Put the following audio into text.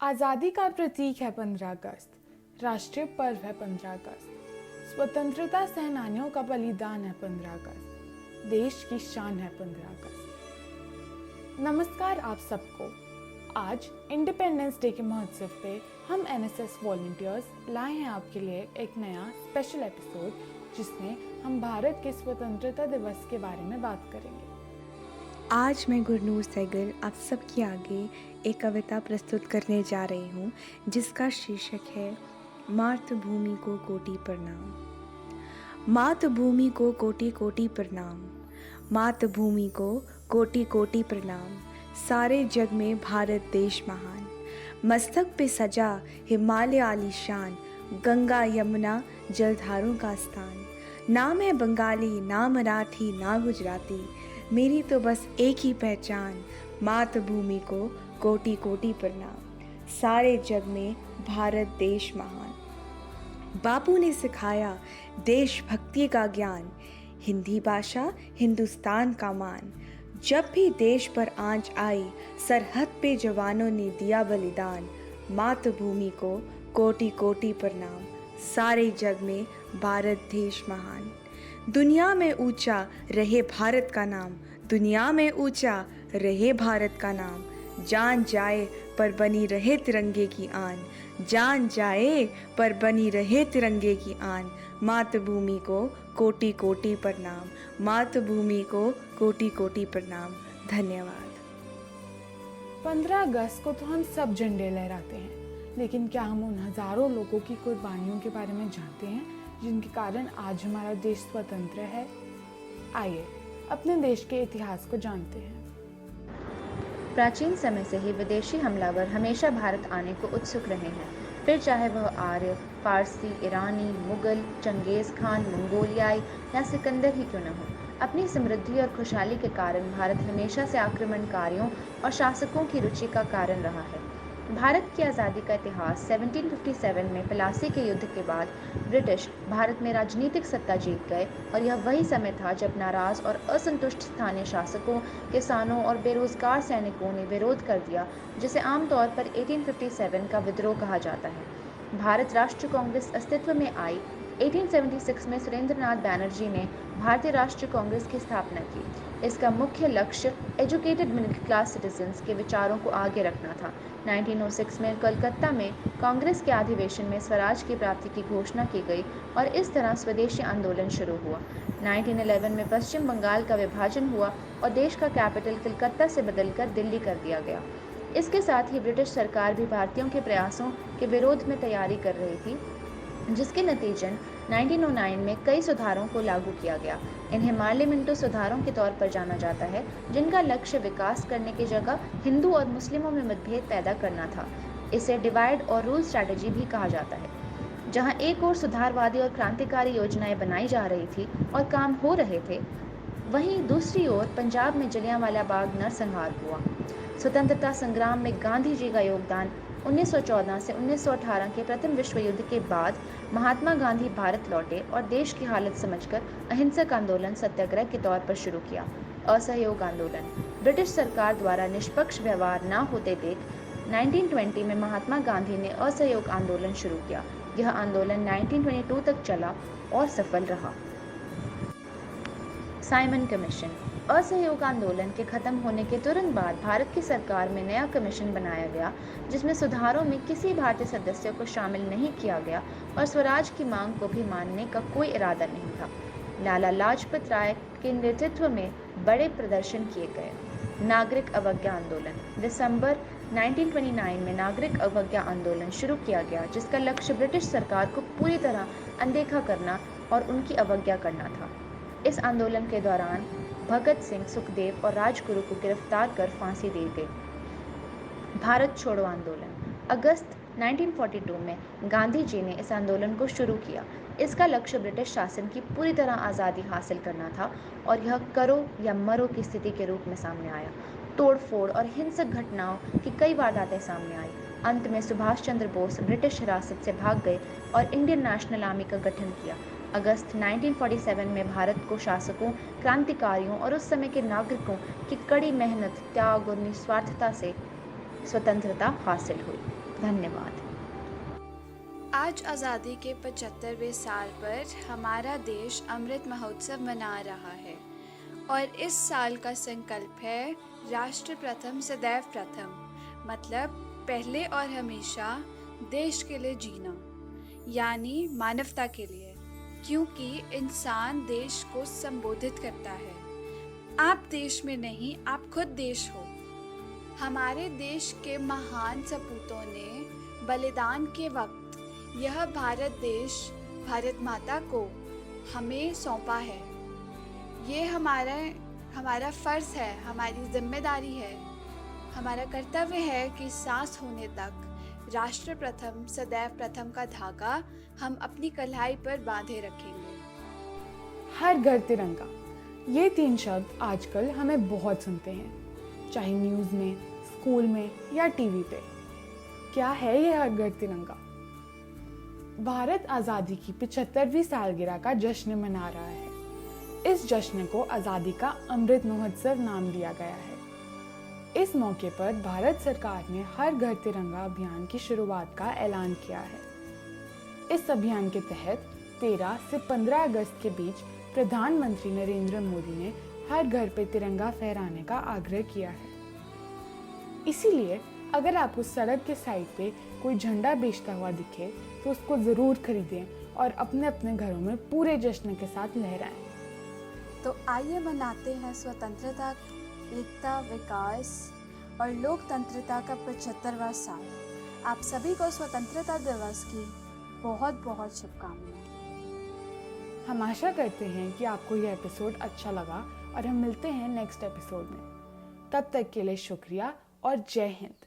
आज़ादी का प्रतीक है 15 अगस्त, राष्ट्रीय पर्व है 15 अगस्त, स्वतंत्रता सेनानियों का बलिदान है 15 अगस्त, देश की शान है 15 अगस्त। नमस्कार आप सबको। आज इंडिपेंडेंस डे के महोत्सव पे हम एनएसएस वॉलंटियर्स लाए हैं आपके लिए एक नया स्पेशल एपिसोड, जिसमें हम भारत के स्वतंत्रता दिवस के बारे में बात करेंगे। आज मैं गुरनूर सहगल आप सबके आगे एक कविता प्रस्तुत करने जा रही हूँ, जिसका शीर्षक है मातृभूमि को कोटि प्रणाम। मातृभूमि को कोटि कोटि प्रणाम, मातृभूमि को कोटि कोटि प्रणाम। सारे जग में भारत देश महान, मस्तक पे सजा हिमालय आलीशान, गंगा यमुना जलधारों का स्थान। ना मैं बंगाली, ना मराठी, ना गुजराती, मेरी तो बस एक ही पहचान, मातृभूमि को कोटि कोटि प्रणाम। सारे जग में भारत देश महान। बापू ने सिखाया देशभक्ति का ज्ञान, हिंदी भाषा हिंदुस्तान का मान। जब भी देश पर आंच आई, सरहद पे जवानों ने दिया बलिदान। मातृभूमि को कोटि कोटि प्रणाम, सारे जग में भारत देश महान। दुनिया में ऊंचा रहे भारत का नाम, दुनिया में ऊंचा रहे भारत का नाम। जान जाए पर बनी रहे तिरंगे की आन, जान जाए पर बनी रहे तिरंगे की आन। मातृभूमि को कोटि कोटि प्रणाम, मातृभूमि को कोटि कोटि प्रणाम। धन्यवाद। 15 अगस्त को तो हम सब झंडे लहराते हैं, लेकिन क्या हम उन हजारों लोगों की कुर्बानियों के बारे में जानते हैं जिनके कारण आज हमारा देश स्वतंत्र है? आइए अपने देश के इतिहास को जानते हैं। प्राचीन समय से ही विदेशी हमलावर हमेशा भारत आने को उत्सुक रहे हैं, फिर चाहे वह आर्य, फारसी, ईरानी, मुगल, चंगेज खान, मंगोलियाई या सिकंदर ही क्यों न हो। अपनी समृद्धि और खुशहाली के कारण भारत हमेशा से आक्रमणकारियों और शासकों की रुचि का कारण रहा है। भारत की आज़ादी का इतिहास 1757 में प्लासी के युद्ध के बाद ब्रिटिश भारत में राजनीतिक सत्ता जीत गए, और यह वही समय था जब नाराज और असंतुष्ट स्थानीय शासकों, किसानों और बेरोजगार सैनिकों ने विरोध कर दिया, जिसे आमतौर पर 1857 का विद्रोह कहा जाता है। भारत राष्ट्रीय कांग्रेस अस्तित्व में आई। 1876 में सुरेंद्रनाथ बैनर्जी ने भारतीय राष्ट्रीय कांग्रेस की स्थापना की। इसका मुख्य लक्ष्य एजुकेटेड मिडिल क्लास सिटीजन्स के विचारों को आगे रखना था। 1906 में कलकत्ता में कांग्रेस के अधिवेशन में स्वराज की प्राप्ति की घोषणा की गई और इस तरह स्वदेशी आंदोलन शुरू हुआ। 1911 में पश्चिम बंगाल का विभाजन हुआ और देश का कैपिटल कलकत्ता से बदलकर दिल्ली कर दिया गया। इसके साथ ही ब्रिटिश सरकार भी भारतीयों के प्रयासों के विरोध में तैयारी कर रही थी, जिसके नतीजन 1909 में कई सुधारों को लागू किया गया। इन्हें मार्लिमेंटो सुधारों के तौर पर जाना जाता है, जिनका लक्ष्य विकास करने की जगह हिंदू और मुस्लिमों में मतभेद पैदा करना था। इसे डिवाइड और रूल स्ट्रैटेजी भी कहा जाता है। जहां एक ओर सुधारवादी और क्रांतिकारी योजनाएं बनाई जा रही थी और काम हो रहे थे, वहीं दूसरी ओर पंजाब में जलियांवाला बाग नरसंहार हुआ। स्वतंत्रता संग्राम में गांधी जी का योगदान 1914 से 1918 के प्रथम विश्व युद्ध के बाद महात्मा गांधी भारत लौटे और देश की हालत समझकर अहिंसक आंदोलन सत्याग्रह के तौर पर शुरू किया। असहयोग आंदोलन ब्रिटिश सरकार द्वारा निष्पक्ष व्यवहार न होते देख 1920 में महात्मा गांधी ने असहयोग आंदोलन शुरू किया। यह आंदोलन 1922 तक चला और सफल रहा। Simon commission. असहयोग आंदोलन के खत्म होने के तुरंत बाद भारत की सरकार में नया कमीशन बनाया गया, जिसमें सुधारों में किसी भारतीय सदस्य को शामिल नहीं किया गया और स्वराज की मांग को भी मानने का कोई इरादा नहीं था। लाला लाजपत राय के नेतृत्व में बड़े प्रदर्शन किए गए। नागरिक अवज्ञा आंदोलन। दिसंबर 1929 में नागरिक अवज्ञा आंदोलन शुरू किया गया, जिसका लक्ष्य ब्रिटिश सरकार को पूरी तरह अनदेखा करना और उनकी अवज्ञा करना था। इस आंदोलन के दौरान भगत सिंह, सुखदेव और राजगुरु को गिरफ्तार कर फांसी दी गई। भारत छोड़ो आंदोलन। अगस्त 1942 में गांधी जी ने इस आंदोलन को शुरू किया। इसका लक्ष्य ब्रिटिश शासन की पूरी तरह आज़ादी हासिल करना था और यह करो या मरो की स्थिति के रूप में सामने आया। तोड़फोड़ और हिंसक घटनाओं की कई वारदातें सामने आई। अंत में सुभाष चंद्र बोस ब्रिटिश हिरासत से भाग गए और इंडियन नेशनल आर्मी का गठन किया। अगस्त 1947 में भारत को शासकों, क्रांतिकारियों और उस समय के नागरिकों की कड़ी मेहनत, त्याग और निस्वार्थता से स्वतंत्रता हासिल हुई। धन्यवाद। आज आज़ादी के 75वें साल पर हमारा देश अमृत महोत्सव मना रहा है और इस साल का संकल्प है राष्ट्र प्रथम सदैव प्रथम, मतलब पहले और हमेशा देश के लिए जीना, यानी मानवता के लिए, क्योंकि इंसान देश को संबोधित करता है। आप देश में नहीं, आप खुद देश हो। हमारे देश के महान सपूतों ने बलिदान के वक्त यह भारत देश भारत माता को हमें सौंपा है। ये हमारा फ़र्ज़ है, हमारी जिम्मेदारी है, हमारा कर्तव्य है कि सांस होने तक राष्ट्र प्रथम सदैव प्रथम का धागा हम अपनी कलाई पर बांधे रखेंगे। हर घर तिरंगा, ये 3 शब्द आजकल हमें बहुत सुनते हैं, चाहे न्यूज़ में, स्कूल में या टीवी पे। क्या है ये हर घर तिरंगा? भारत आज़ादी की 75वीं सालगिरह का जश्न मना रहा है। इस जश्न को आज़ादी का अमृत महोत्सव नाम दिया गया है। इस मौके पर भारत सरकार ने हर घर तिरंगा अभियान की शुरुआत का ऐलान किया है। इस अभियान के तहत 13 से 15 अगस्त के बीच प्रधानमंत्री नरेंद्र मोदी ने हर घर पे तिरंगा फहराने का आग्रह किया है। इसीलिए अगर आपको सड़क के साइड पे कोई झंडा बेचता हुआ दिखे तो उसको ज़रूर खरीदें और अपने अपने घरों में पूरे जश्न के साथ लहराएं। तो आइए मनाते हैं स्वतंत्रता, एकता, विकास और लोकतंत्रता का 75वां साल। आप सभी को स्वतंत्रता दिवस की बहुत बहुत शुभकामनाएं। हम आशा करते हैं कि आपको यह एपिसोड अच्छा लगा और हम मिलते हैं नेक्स्ट एपिसोड में। तब तक के लिए शुक्रिया और जय हिंद।